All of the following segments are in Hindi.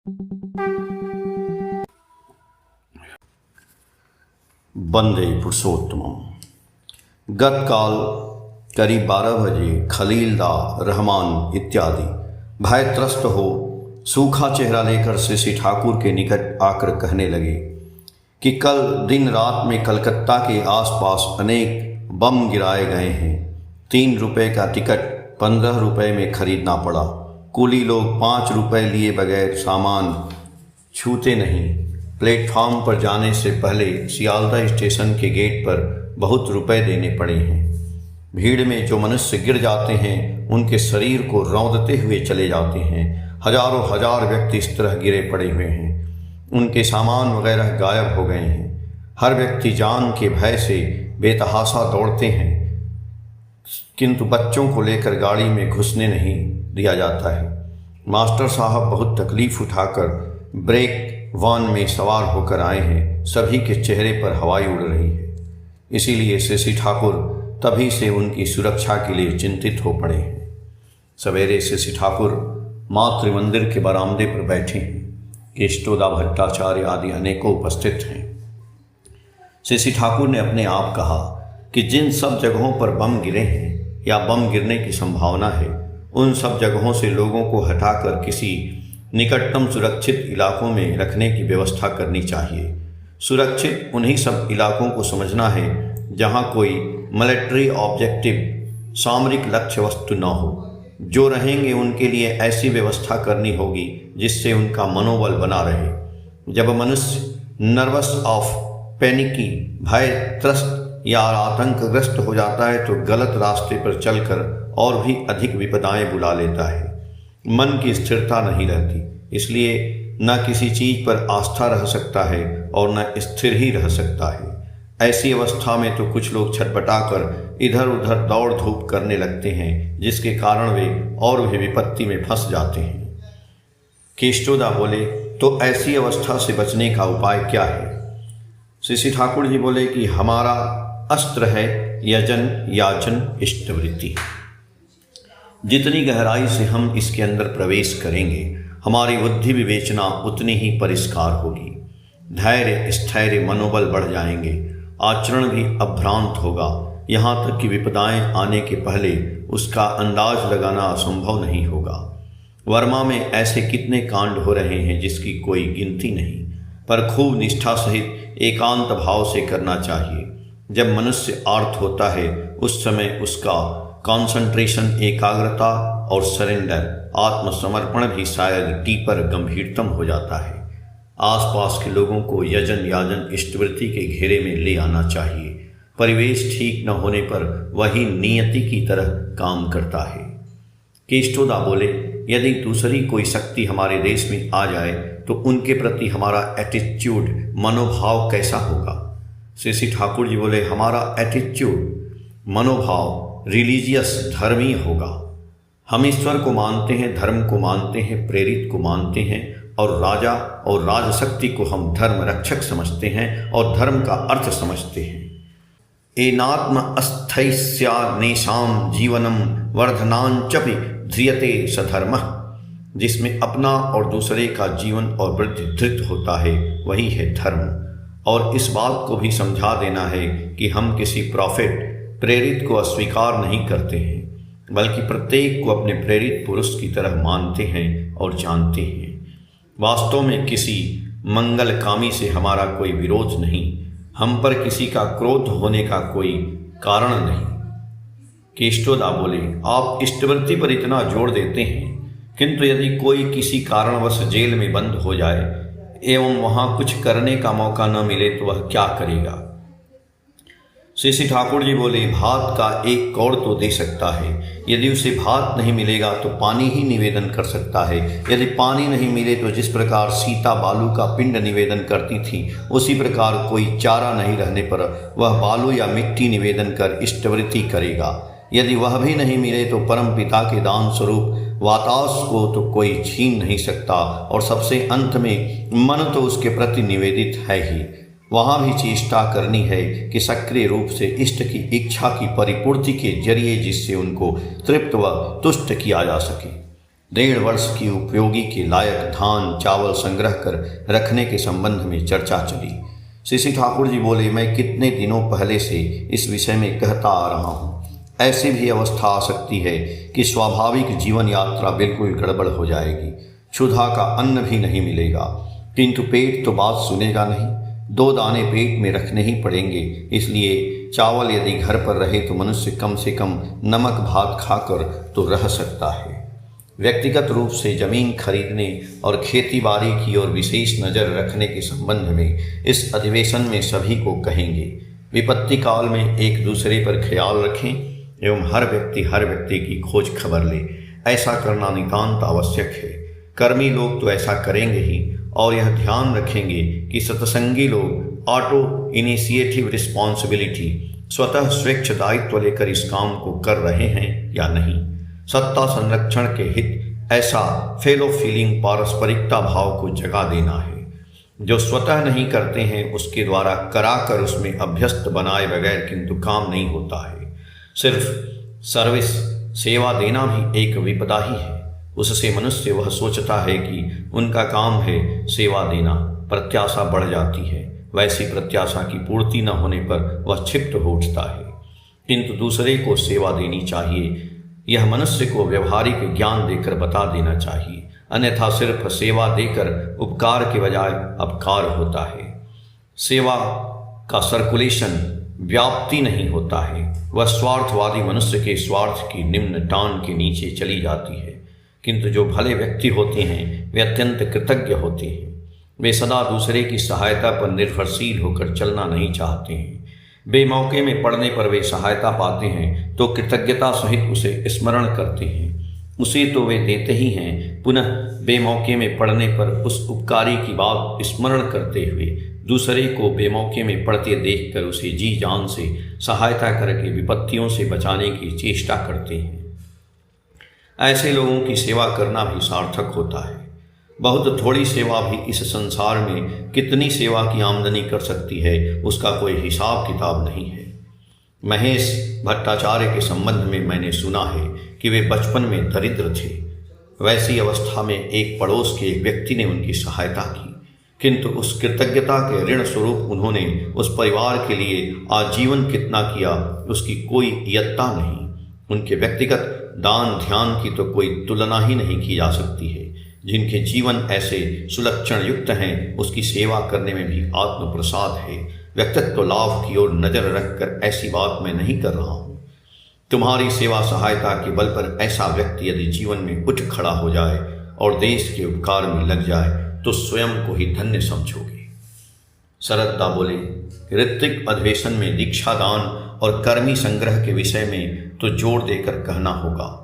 वंदे पुरुषोत्तमम। गतकाल करीब 12 बजे खलीलदा रहमान इत्यादि भयत्रस्त हो सूखा चेहरा लेकर श्री ठाकुर के निकट आकर कहने लगे कि कल दिन रात में कलकत्ता के आसपास अनेक बम गिराए गए हैं। 3 रुपए का टिकट 15 रुपए में खरीदना पड़ा। कुली लोग 5 रुपए लिए बगैर सामान छूते नहीं। प्लेटफार्म पर जाने से पहले सियालदा स्टेशन के गेट पर बहुत रुपए देने पड़े हैं। भीड़ में जो मनुष्य गिर जाते हैं उनके शरीर को रौंदते हुए चले जाते हैं। हजारों हजार व्यक्ति इस तरह गिरे पड़े हुए हैं। उनके सामान वगैरह गायब हो गए हैं। हर व्यक्ति जान के भय से बेतहाशा दौड़ते हैं, किंतु बच्चों को लेकर गाड़ी में घुसने नहीं दिया जाता है। मास्टर साहब बहुत तकलीफ उठाकर ब्रेक वान में सवार होकर आए हैं। सभी के चेहरे पर हवाई उड़ रही है। इसीलिए श्री ठाकुर तभी से उनकी सुरक्षा के लिए चिंतित हो पड़े हैं। सवेरे श्री ठाकुर मातृ मंदिर के बरामदे पर बैठे हैं। केष्टोदा भट्टाचार्य आदि अनेकों उपस्थित हैं। श्री ठाकुर ने अपने आप कहा कि जिन सब जगहों पर बम गिरे हैं या बम गिरने की संभावना है, उन सब जगहों से लोगों को हटाकर किसी निकटतम सुरक्षित इलाकों में रखने की व्यवस्था करनी चाहिए। सुरक्षित उन्हीं सब इलाकों को समझना है जहां कोई मिलिट्री ऑब्जेक्टिव सामरिक लक्ष्य वस्तु न हो। जो रहेंगे उनके लिए ऐसी व्यवस्था करनी होगी जिससे उनका मनोबल बना रहे। जब मनुष्य नर्वस ऑफ पैनिकी भय त्रस्त या आतंकग्रस्त हो जाता है तो गलत रास्ते पर चलकर और भी अधिक विपदाएं बुला लेता है। मन की स्थिरता नहीं रहती, इसलिए न किसी चीज पर आस्था रह सकता है और न स्थिर ही रह सकता है। ऐसी अवस्था में तो कुछ लोग छटपटाकर इधर उधर दौड़ धूप करने लगते हैं, जिसके कारण वे और भी विपत्ति में फंस जाते हैं। केष्टोदा बोले, तो ऐसी अवस्था से बचने का उपाय क्या है? श्री ठाकुर जी बोले कि हमारा अस्त्र है यजन याचन इष्टवृत्ति। जितनी गहराई से हम इसके अंदर प्रवेश करेंगे, हमारी बुद्धि विवेचना उतनी ही परिष्कार होगी। धैर्य स्थैर्य मनोबल बढ़ जाएंगे। आचरण भी अभ्रांत होगा। यहाँ तक कि विपदाएं आने के पहले उसका अंदाज लगाना असंभव नहीं होगा। वर्मा में ऐसे कितने कांड हो रहे हैं जिसकी कोई गिनती नहीं, पर खूब निष्ठा सहित एकांत भाव से करना चाहिए। जब मनुष्य आर्त होता है उस समय उसका कंसंट्रेशन, एकाग्रता और सरेंडर, आत्मसमर्पण भी शायद डीपर गंभीरतम हो जाता है। आसपास के लोगों को यजन याजन इष्टवृत्ति के घेरे में ले आना चाहिए। परिवेश ठीक न होने पर वही नियति की तरह काम करता है। केष्टोदा बोले, यदि दूसरी कोई शक्ति हमारे देश में आ जाए तो उनके प्रति हमारा एटीट्यूड, मनोभाव कैसा होगा? श्री ठाकुर जी बोले, हमारा एटीट्यूड, मनोभाव रिलीजियस, धर्मीय होगा। हम ईश्वर को मानते हैं, धर्म को मानते हैं, प्रेरित को मानते हैं और राजा और राजशक्ति को हम धर्म रक्षक समझते हैं और धर्म का अर्थ समझते हैं। एनात्म अस्थैस्या नेशाम जीवनम वर्धनांचपि ध्रियते सधर्मः। जिसमें अपना और दूसरे का जीवन और वृद्धि धृत होता है, वही है धर्म। और इस बात को भी समझा देना है कि हम किसी प्रॉफिट, प्रेरित को अस्वीकार नहीं करते हैं, बल्कि प्रत्येक को अपने प्रेरित पुरुष की तरह मानते हैं और जानते हैं। वास्तव में किसी मंगलकामी से हमारा कोई विरोध नहीं, हम पर किसी का क्रोध होने का कोई कारण नहीं। केष्टोदा बोले, आप इष्टवृत्ति पर इतना जोर देते हैं, किंतु यदि कोई किसी कारणवश जेल में बंद हो जाए एवं वहाँ कुछ करने का मौका न मिले तो वह क्या करेगा? श्री ठाकुर जी बोले, भात का एक कौड़ तो दे सकता है। यदि उसे भात नहीं मिलेगा तो पानी ही निवेदन कर सकता है। यदि पानी नहीं मिले तो जिस प्रकार सीता बालू का पिंड निवेदन करती थी, उसी प्रकार कोई चारा नहीं रहने पर वह बालू या मिट्टी निवेदन कर इष्टवृत्ति करेगा। यदि वह भी नहीं मिले तो परम पिता के दान स्वरूप वातास को तो कोई छीन नहीं सकता। और सबसे अंत में मन तो उसके प्रति निवेदित है ही। वहाँ भी चेष्टा करनी है कि सक्रिय रूप से इष्ट की इच्छा की परिपूर्ति के जरिए जिससे उनको तृप्त व तुष्ट किया जा सके। 1.5 वर्ष की उपयोगी के लायक धान चावल संग्रह कर रखने के संबंध में चर्चा चली। श्री ठाकुर जी बोले, मैं कितने दिनों पहले से इस विषय में कहता आ रहा हूँ। ऐसी भी अवस्था आ सकती है कि स्वाभाविक जीवन यात्रा बिल्कुल गड़बड़ हो जाएगी, क्षुधा का अन्न भी नहीं मिलेगा, किंतु पेट तो बात सुनेगा नहीं। 2 दाने पेट में रखने ही पड़ेंगे। इसलिए चावल यदि घर पर रहे तो मनुष्य कम से कम नमक भात खाकर तो रह सकता है। व्यक्तिगत रूप से जमीन खरीदने और खेती बाड़ी की ओर विशेष नज़र रखने के संबंध में इस अधिवेशन में सभी को कहेंगे। विपत्ति काल में एक दूसरे पर ख्याल रखें एवं हर व्यक्ति की खोज खबर ले। ऐसा करना नितांत आवश्यक है। कर्मी लोग तो ऐसा करेंगे ही, और यह ध्यान रखेंगे कि सत्संगी लोग ऑटो इनिशिएटिव रिस्पॉन्सिबिलिटी स्वतः स्वेच्छ दायित्व लेकर इस काम को कर रहे हैं या नहीं। सत्ता संरक्षण के हित ऐसा फेलो फीलिंग पारस्परिकता भाव को जगा देना है। जो स्वतः नहीं करते हैं उसके द्वारा कराकर उसमें अभ्यस्त बनाए बगैर किंतु काम नहीं होता है। सिर्फ सर्विस सेवा देना भी एक विपदा ही है। उससे मनुष्य वह सोचता है कि उनका काम है सेवा देना, प्रत्याशा बढ़ जाती है। वैसी प्रत्याशा की पूर्ति न होने पर वह क्षिप्त हो उठता है। किंतु दूसरे को सेवा देनी चाहिए, यह मनुष्य को व्यवहारिक ज्ञान देकर बता देना चाहिए। अन्यथा सिर्फ सेवा देकर उपकार के बजाय अपकार होता है। सेवा का सर्कुलेशन व्याप्ति नहीं होता है। वह स्वार्थवादी मनुष्य के स्वार्थ की निम्न टान के नीचे चली जाती है। किंतु जो भले व्यक्ति होते हैं वे अत्यंत कृतज्ञ होते हैं। वे सदा दूसरे की सहायता पर निर्भरशील होकर चलना नहीं चाहते हैं। बेमौके में पड़ने पर वे सहायता पाते हैं तो कृतज्ञता सहित उसे स्मरण करते हैं। उसे तो वे देते ही हैं, पुनः बेमौके में पड़ने पर उस उपकारी की बात स्मरण करते हुए दूसरे को बेमौके में पड़ते देखकर उसे जी जान से सहायता करके विपत्तियों से बचाने की चेष्टा करते हैं। ऐसे लोगों की सेवा करना भी सार्थक होता है। बहुत थोड़ी सेवा भी इस संसार में कितनी सेवा की आमदनी कर सकती है उसका कोई हिसाब किताब नहीं है। महेश भट्टाचार्य के संबंध में मैंने सुना है कि वे बचपन में दरिद्र थे। वैसी अवस्था में एक पड़ोस के एक व्यक्ति ने उनकी सहायता की, किंतु उस कृतज्ञता के ऋण स्वरूप उन्होंने उस परिवार के लिए आजीवन कितना किया उसकी कोई यत्ता नहीं। उनके व्यक्तिगत दान ध्यान की तो कोई तुलना ही नहीं की जा सकती है। जिनके जीवन ऐसे सुलक्षण युक्त हैं उसकी सेवा करने में भी आत्म प्रसाद है। व्यक्तित्व लाभ की ओर नजर रखकर ऐसी बात मैं नहीं कर रहा हूँ। तुम्हारी सेवा सहायता के बल पर ऐसा व्यक्ति यदि जीवन में उठ खड़ा हो जाए और देश के उपकार में लग जाए तो स्वयं को ही धन्य समझोगे। शरदा बोले, ऋत्विक अधिवेशन में दीक्षा दान और कर्मी संग्रह के विषय में तो जोर देकर कहना होगा।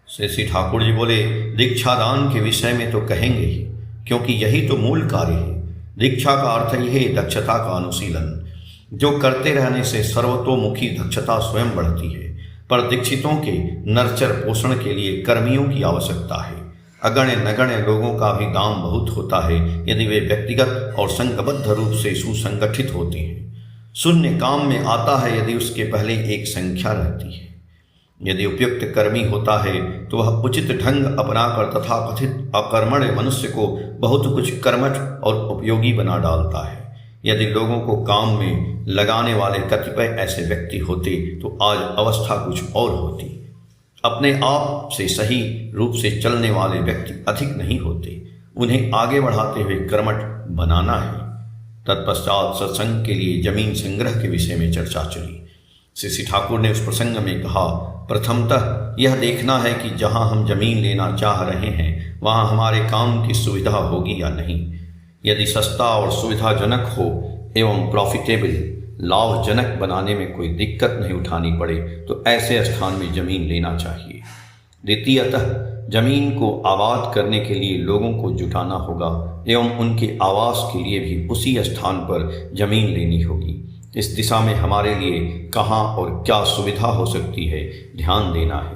श्री ठाकुर जी बोले, दीक्षा दान के विषय में तो कहेंगे ही, क्योंकि यही तो मूल कार्य है। दीक्षा का अर्थ ही है दक्षता का अनुशीलन, जो करते रहने से सर्वतोमुखी दक्षता स्वयं बढ़ती है। पर दीक्षितों के नर्चर पोषण के लिए कर्मियों की आवश्यकता है। अगण्य नगण्य लोगों का भी दाम बहुत होता है यदि वे व्यक्तिगत और संघबद्ध रूप से सुसंगठित होते हैं। शून्य काम में आता है यदि उसके पहले एक संख्या रहती है। यदि उपयुक्त कर्मी होता है तो वह उचित ढंग अपनाकर तथाकथित अकर्मण्य मनुष्य को बहुत कुछ कर्मठ और उपयोगी बना डालता है। यदि लोगों को काम में लगाने वाले कतिपय ऐसे व्यक्ति होते तो आज अवस्था कुछ और होती। अपने आप से सही रूप से चलने वाले व्यक्ति अधिक नहीं होते, उन्हें आगे बढ़ाते हुए कर्मठ बनाना है। तत्पश्चात सत्संग के लिए जमीन संग्रह के विषय में चर्चा चली। श्री ठाकुर ने उस प्रसंग में कहा, प्रथमतः यह देखना है कि जहां हम जमीन लेना चाह रहे हैं वहां हमारे काम की सुविधा होगी या नहीं। यदि सस्ता और सुविधाजनक हो एवं प्रॉफिटेबल लाभजनक बनाने में कोई दिक्कत नहीं उठानी पड़े तो ऐसे स्थान में जमीन लेना चाहिए। द्वितीयतः जमीन को आबाद करने के लिए लोगों को जुटाना होगा एवं उनके आवास के लिए भी उसी स्थान पर जमीन लेनी होगी। इस दिशा में हमारे लिए कहाँ और क्या सुविधा हो सकती है ध्यान देना है।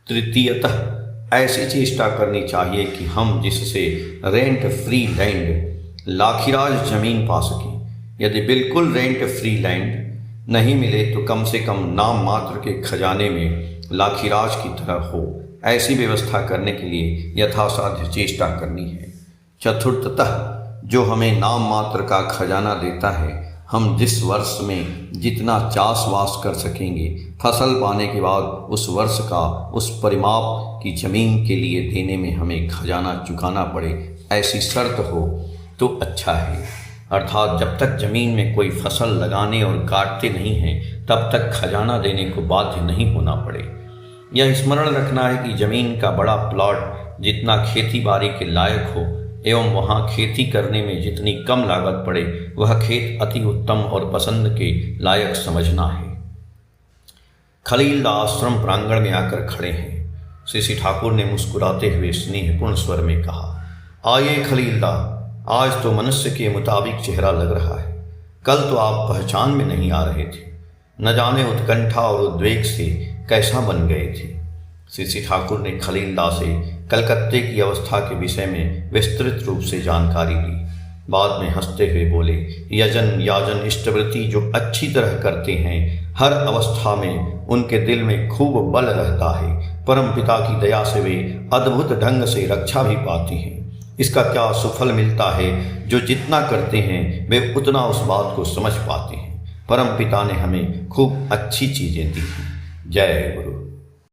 तृतीयतः ऐसी चेष्टा करनी चाहिए कि हम जिससे रेंट फ्री लैंड लाखीराज जमीन पा सकें। यदि बिल्कुल रेंट फ्री लैंड नहीं मिले तो कम से कम नाम मात्र के खजाने में लाखीराज की तरह हो, ऐसी व्यवस्था करने के लिए यथासाध्य चेष्टा करनी है। चतुर्थतः जो हमें नाम मात्र का खजाना देता है, हम जिस वर्ष में जितना चाष वास कर सकेंगे, फसल पाने के बाद उस वर्ष का उस परिमाप की जमीन के लिए देने में हमें खजाना चुकाना पड़े, ऐसी शर्त हो तो अच्छा है। अर्थात जब तक जमीन में कोई फसल लगाने और काटते नहीं हैं, तब तक खजाना देने को बाध्य नहीं होना पड़े। यह स्मरण रखना है कि जमीन का बड़ा प्लॉट जितना खेती बाड़ी के लायक हो एवं वहाँ खेती करने में जितनी कम लागत पड़े, वह खेत अति उत्तम और पसंद के लायक समझना है। खलील आश्रम प्रांगण में आकर खड़े हैं। श्री ठाकुर ने मुस्कुराते हुए स्नेहपूर्ण स्वर में कहा, आइए खलीलदा, आज तो मनुष्य के मुताबिक चेहरा लग रहा है। कल तो आप पहचान में नहीं आ रहे थे, न जाने उत्कंठा और उद्वेग से कैसा बन गए थे। श्री ठाकुर ने खलीलदा से कलकत्ते की अवस्था के विषय में विस्तृत रूप से जानकारी ली। बाद में हंसते हुए बोले, यजन याजन इष्टवृत्ति जो अच्छी तरह करते हैं, हर अवस्था में उनके दिल में खूब बल रहता है। परम पिता की दया से वे अद्भुत ढंग से रक्षा भी पाती हैं। इसका क्या सुफल मिलता है, जो जितना करते हैं वे उतना उस बात को समझ पाते हैं। परम पिता ने हमें खूब अच्छी चीज़ें दी हैं। जय गुरु।